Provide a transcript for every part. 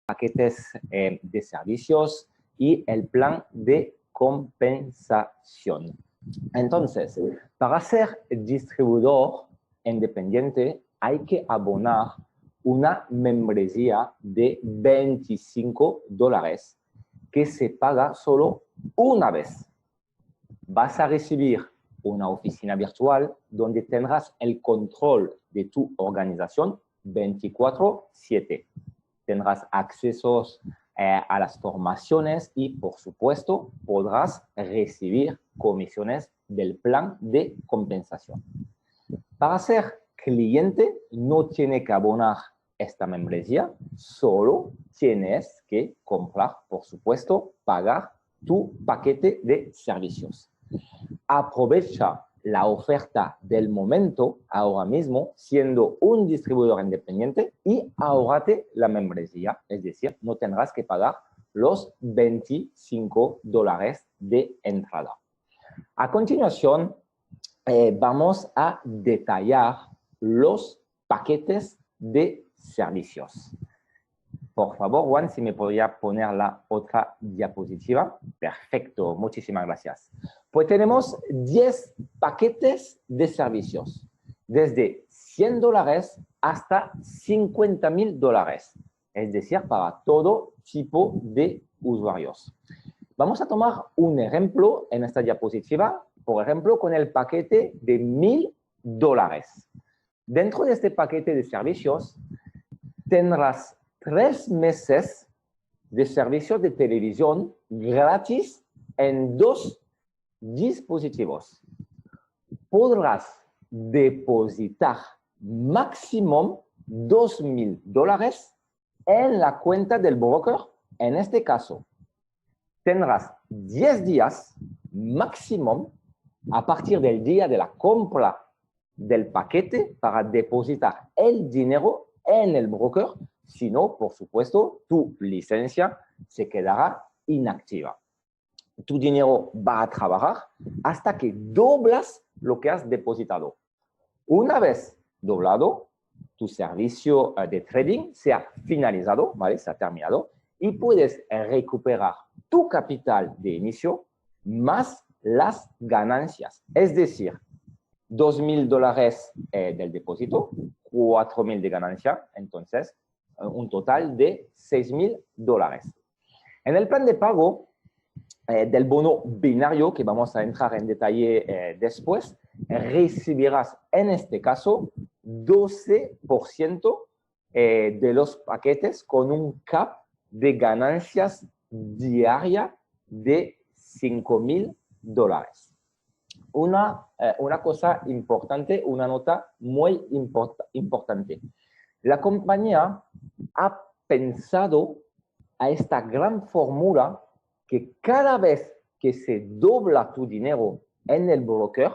paquetes de servicios y el plan de compensación. Entonces, para ser distribuidor independiente hay que abonar una membresía de $25 que se paga solo una vez. Vas a recibir una oficina virtual donde tendrás el control de tu organización 24/7. Tendrás accesos a las formaciones y, por supuesto, podrás recibir comisiones del plan de compensación. Para ser cliente, no tiene que abonar esta membresía, solo tienes que comprar, por supuesto, pagar tu paquete de servicios. Aprovecha la oferta del momento ahora mismo siendo un distribuidor independiente y ahórrate la membresía, es decir, no tendrás que pagar los $25 de entrada. A continuación, vamos a detallar los paquetes de servicios. Por favor, Juan, si me podría poner la otra diapositiva. Perfecto, muchísimas gracias. Pues tenemos 10 paquetes de servicios, desde $100 hasta $50,000, es decir, para todo tipo de usuarios. Vamos a tomar un ejemplo en esta diapositiva, por ejemplo, con el paquete de $1,000. Dentro de este paquete de servicios tendrás 3 meses de servicios de televisión gratis en 2 dispositivos. Podrás depositar máximo $2,000 en la cuenta del broker. En este caso, tendrás 10 días máximo a partir del día de la compra del paquete para depositar el dinero en el broker. Si no, por supuesto, tu licencia se quedará inactiva. Tu dinero va a trabajar hasta que doblas lo que has depositado. Una vez doblado, tu servicio de trading se ha finalizado, ¿vale? Se ha terminado y puedes recuperar tu capital de inicio más las ganancias. Es decir, $2,000 del depósito, $4,000 de ganancia, entonces un total de $6,000. En el plan de pago del bono binario, que vamos a entrar en detalle después, recibirás en este caso 12% de los paquetes con un cap de ganancias diaria de $5,000. Una cosa importante, una nota muy importante. La compañía ha pensado a esta gran fórmula que cada vez que se dobla tu dinero en el broker,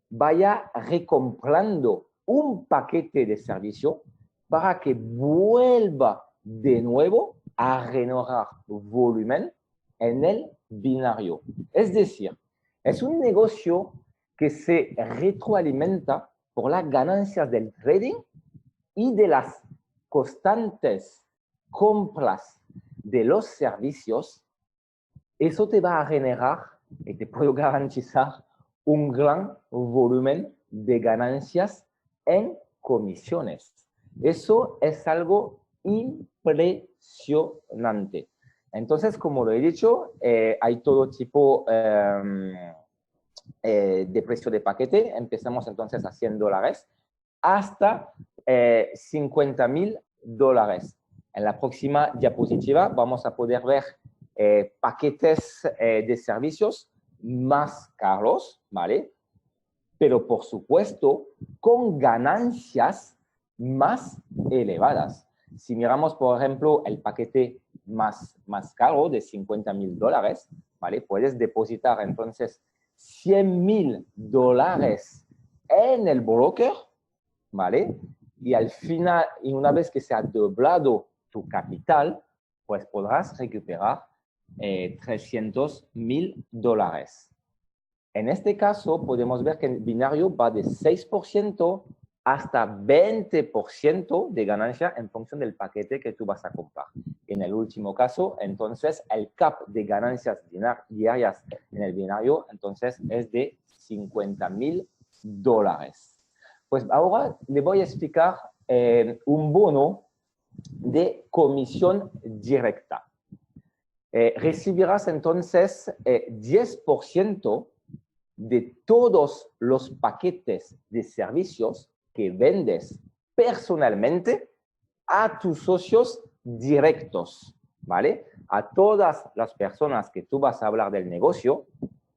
vaya recomprando un paquete de servicio para que vuelva de nuevo a renovar volumen en el binario. Es decir, es un negocio que se retroalimenta por las ganancias del trading y de las constantes compras de los servicios. Eso te va a generar, y te puedo garantizar, un gran volumen de ganancias en comisiones. Eso es algo impresionante. Entonces, como lo he dicho, hay todo tipo de precio de paquete. Empezamos entonces a $100 hasta $50,000. En la próxima diapositiva vamos a poder ver paquetes de servicios más caros, ¿vale? Pero por supuesto con ganancias más elevadas. Si miramos, por ejemplo, el paquete más caro de $50,000, ¿vale? Puedes depositar entonces $100,000 en el broker, ¿vale? Y al final, y una vez que se ha doblado tu capital, pues podrás recuperar $300,000. En este caso, podemos ver que el binario va de 6% hasta 20% de ganancia en función del paquete que tú vas a comprar. En el último caso, entonces, el cap de ganancias diarias en el binario, entonces, es de $50,000. Pues ahora le voy a explicar un bono de comisión directa. Recibirás entonces 10% de todos los paquetes de servicios que vendes personalmente a tus socios directos, ¿vale? A todas las personas que tú vas a hablar del negocio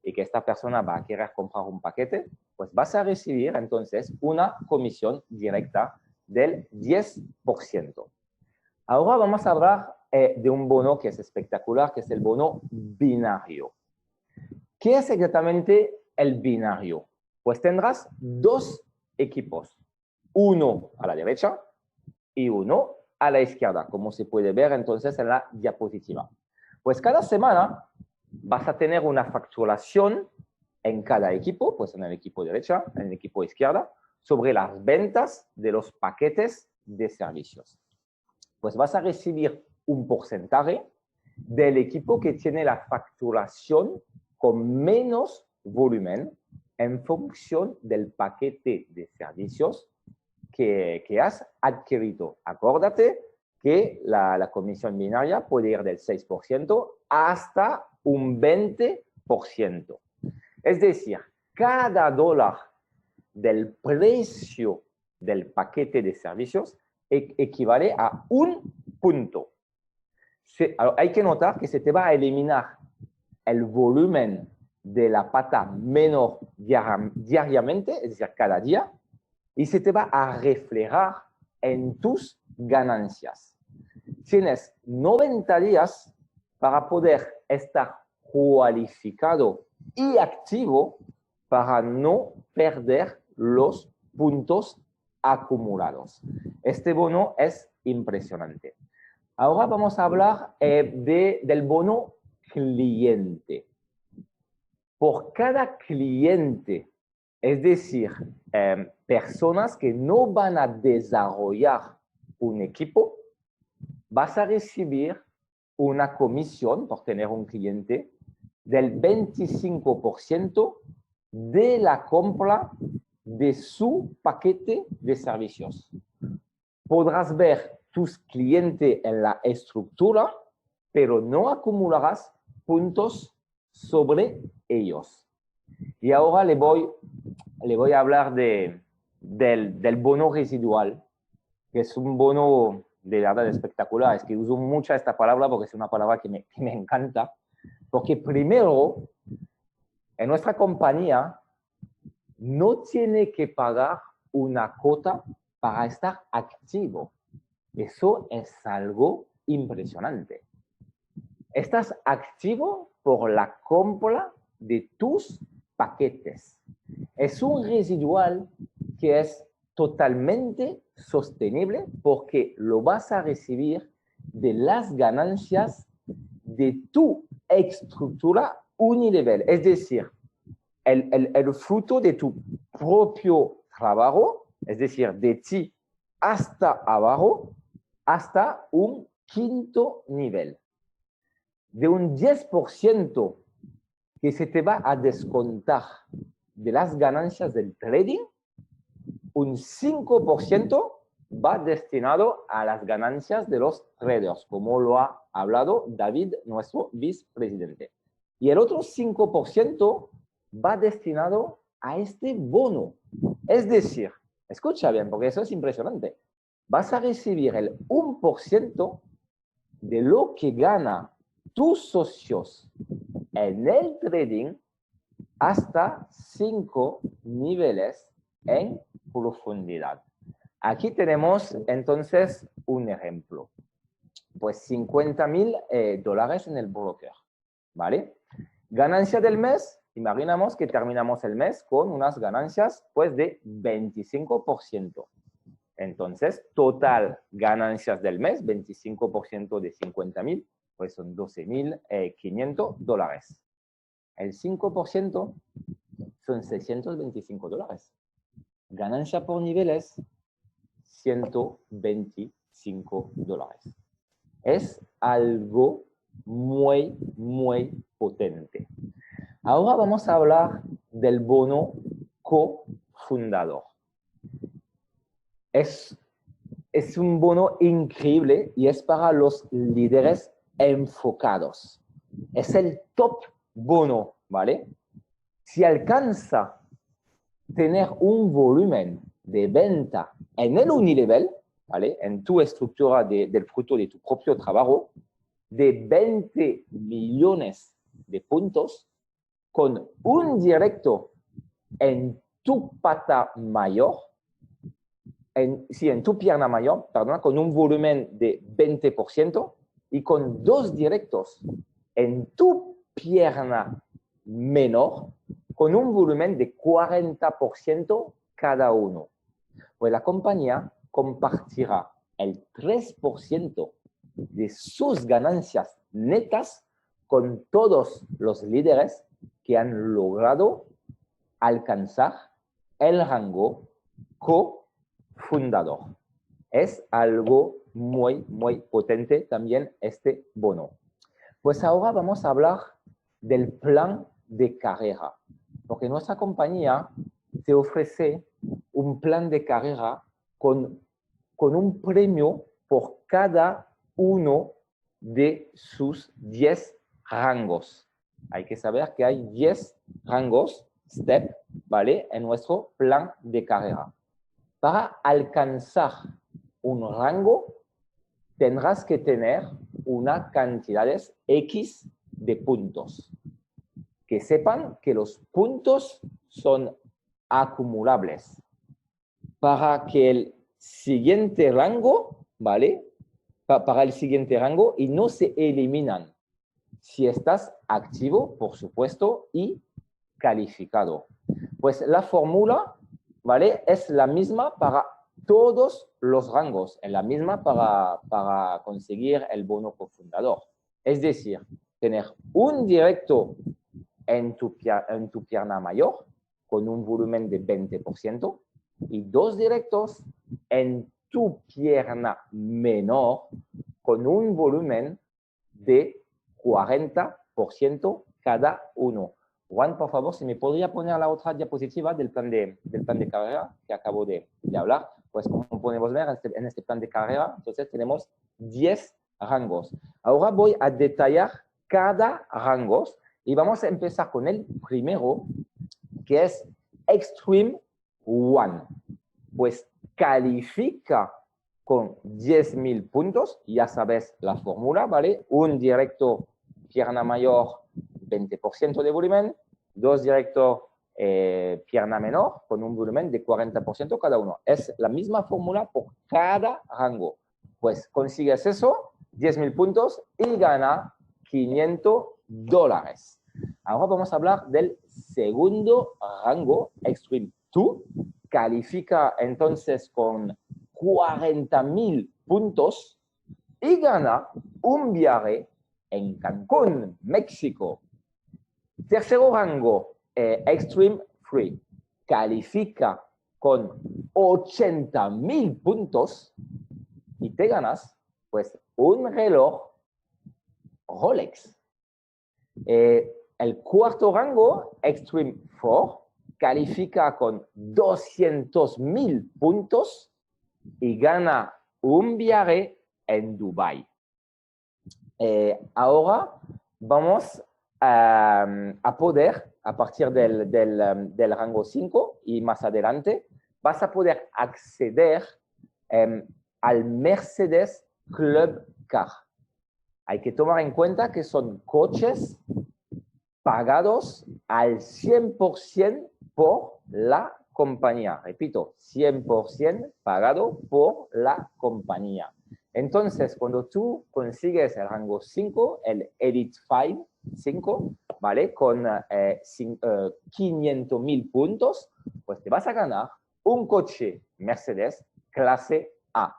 y que esta persona va a querer comprar un paquete, pues vas a recibir entonces una comisión directa del 10%. Ahora vamos a hablar de un bono que es espectacular, que es el bono binario. ¿Qué es exactamente el binario? Pues tendrás dos equipos, uno a la derecha y uno a la izquierda, como se puede ver entonces en la diapositiva. Pues cada semana vas a tener una facturación en cada equipo, pues en el equipo derecha, en el equipo izquierda, sobre las ventas de los paquetes de servicios. Pues vas a recibir un porcentaje del equipo que tiene la facturación con menos volumen en función del paquete de servicios que has adquirido. Acuérdate que la comisión binaria puede ir del 6% hasta un 20%. Es decir, cada dólar del precio del paquete de servicios equivale a un punto. Hay que notar que se te va a eliminar el volumen de la pata menor diariamente, es decir, cada día, y se te va a reflejar en tus ganancias. Tienes 90 días para poder estar cualificado y activo para no perder los puntos acumulados. Este bono es impresionante. Ahora vamos a hablar del bono cliente. Por cada cliente, es decir, personas que no van a desarrollar un equipo, vas a recibir una comisión por tener un cliente del 25% de la compra de su paquete de servicios. Podrás ver tus clientes en la estructura, pero no acumularás puntos sobre ellos. Y ahora le voy a hablar del bono residual, que es un bono de verdad espectacular. Es que uso mucho esta palabra porque es una palabra que me encanta. Porque primero, en nuestra compañía, no tiene que pagar una cuota para estar activo. Eso es algo impresionante. Estás activo por la compra de tus paquetes. Es un residual que es totalmente sostenible porque lo vas a recibir de las ganancias de tu estructura unilevel, es decir, el fruto de tu propio trabajo, es decir, de ti hasta abajo, hasta un quinto nivel. De un 10% que se te va a descontar de las ganancias del trading, un 5% va destinado a las ganancias de los traders, como lo ha hablado David, nuestro vicepresidente. Y el otro 5% va destinado a este bono. Es decir, escucha bien, porque eso es impresionante. Vas a recibir el 1% de lo que gana tus socios en el trading hasta 5 niveles en profundidad. Aquí tenemos entonces un ejemplo. Pues $50,000 en el broker, ¿vale? Ganancia del mes, imaginamos que terminamos el mes con unas ganancias pues de 25%. Entonces, total ganancias del mes, 25% de 50,000, pues son $12,500. El 5% son $625. Ganancia por niveles, $125. Es algo muy, muy potente. Ahora vamos a hablar del bono cofundador. Es un bono increíble y es para los líderes enfocados. Es el top bono, ¿vale? Si alcanza tener un volumen de venta en el Unilevel, ¿vale? En tu estructura del fruto de tu propio trabajo, de 20 millones de puntos, con un directo en tu pata mayor, en tu pierna mayor, perdón, con un volumen de 20% y con dos directos en tu pierna menor, con un volumen de 40% cada uno. Pues la compañía compartirá el 3% de sus ganancias netas con todos los líderes que han logrado alcanzar el rango cofundador. Es algo muy, muy potente también este bono. Pues ahora vamos a hablar del plan de carrera, porque nuestra compañía te ofrece un plan de carrera con un premio por cada uno de sus 10 rangos. Hay que saber que hay 10 rangos, step, ¿vale? En nuestro plan de carrera. Para alcanzar un rango, tendrás que tener una cantidad X de puntos. Que sepan que los puntos son acumulables. Para que el siguiente rango, ¿vale? Para el siguiente rango y no se eliminan. Si estás activo, por supuesto, y calificado. Pues la fórmula, ¿vale? Es la misma para todos los rangos, es la misma para conseguir el bono cofundador. Es decir, tener un directo en tu pierna mayor con un volumen de 20% y dos directos en tu pierna menor con un volumen de 40% cada uno. Juan, por favor, si me podría poner la otra diapositiva del plan de carrera que acabo de hablar. Pues como podemos ver en este plan de carrera, entonces tenemos 10 rangos. Ahora voy a detallar cada rango y vamos a empezar con el primero, que es Extreme One. Pues califica con 10.000 puntos, ya sabes la fórmula, ¿vale? Un directo pierna mayor, 20% de volumen, dos directos pierna menor con un volumen de 40% cada uno. Es la misma fórmula por cada rango. Pues consigues eso, 10.000 puntos y gana $500. Ahora vamos a hablar del segundo rango, Extreme 2. Califica entonces con 40.000 puntos y gana un viaje en Cancún, México. Tercero rango, Extreme 3. Califica con 80.000 puntos y te ganas pues un reloj Rolex. El cuarto rango, Extreme 4, califica con 200.000 puntos y gana un viaje en Dubái. Ahora vamos a poder, a partir del rango 5 y más adelante, vas a poder acceder al Mercedes Club Car. Hay que tomar en cuenta que son coches pagados al 100% por la compañía. Repito, 100% pagado por la compañía. Entonces, cuando tú consigues el rango 5, el Elite 5, ¿vale? Con 500.000 puntos, pues te vas a ganar un coche Mercedes clase A.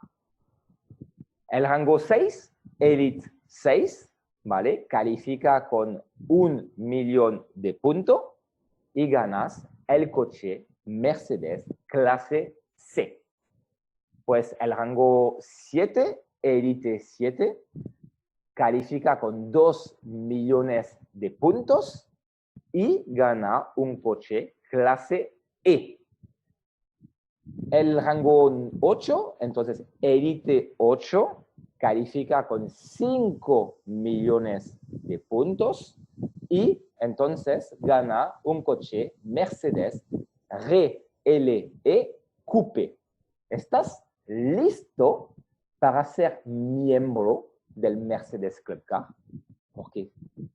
El rango 6, Elite 6, ¿vale? Califica con 1 millón de puntos y ganas el coche Mercedes clase C. Pues el rango 7, Elite 7, califica con 2 millones de puntos y gana un coche clase E. El rango 8, entonces Elite 8, califica con 5 millones de puntos y entonces gana un coche Mercedes RLE Coupe. ¿Estás listo para ser miembro del Mercedes Club Car? Porque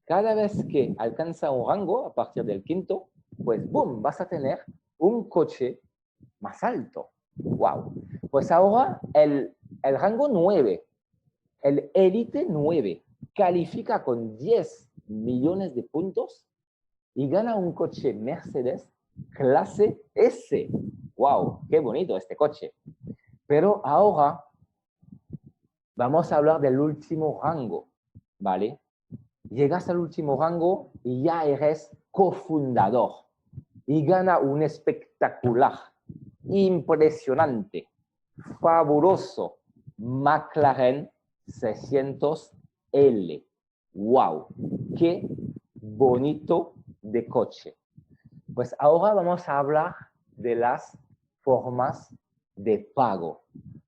cada vez que alcanza un rango, a partir del quinto, pues ¡boom!, vas a tener un coche más alto. ¡Wow! Pues ahora el rango 9, el Elite 9, califica con 10 millones de puntos y gana un coche Mercedes clase S. ¡Wow! ¡Qué bonito este coche! Pero ahora vamos a hablar del último rango, ¿vale? Llegas al último rango y ya eres cofundador y gana un espectacular, impresionante, fabuloso McLaren 600L. ¡Wow! ¡Qué bonito de coche! Pues ahora vamos a hablar de las formas de pago.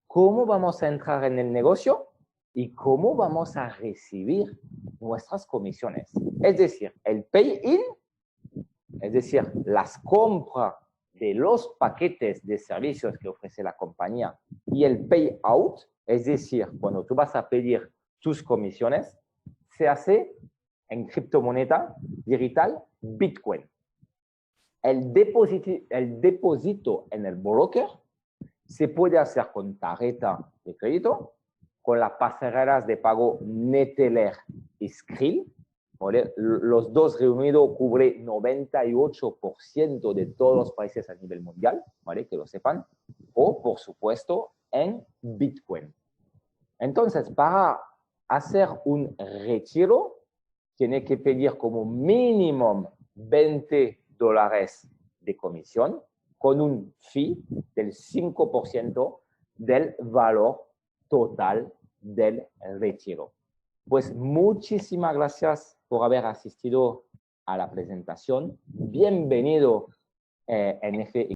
¿Cómo vamos a entrar en el negocio y cómo vamos a recibir nuestras comisiones? Es decir, el pay-in, es decir, las compras de los paquetes de servicios que ofrece la compañía, y el pay-out, es decir, cuando tú vas a pedir tus comisiones, se hace en criptomoneda digital Bitcoin. El depósito en el broker se puede hacer con tarjeta de crédito, con las pasarelas de pago Neteller y Skrill. ¿Vale? Los dos reunidos cubren 98% de todos los países a nivel mundial, ¿vale? Que lo sepan. O, por supuesto, en Bitcoin. Entonces, para hacer un retiro, tiene que pedir como mínimo $20 de comisión con un fee del 5% del valor total del retiro. Pues muchísimas gracias por haber asistido a la presentación. Bienvenido, NFX.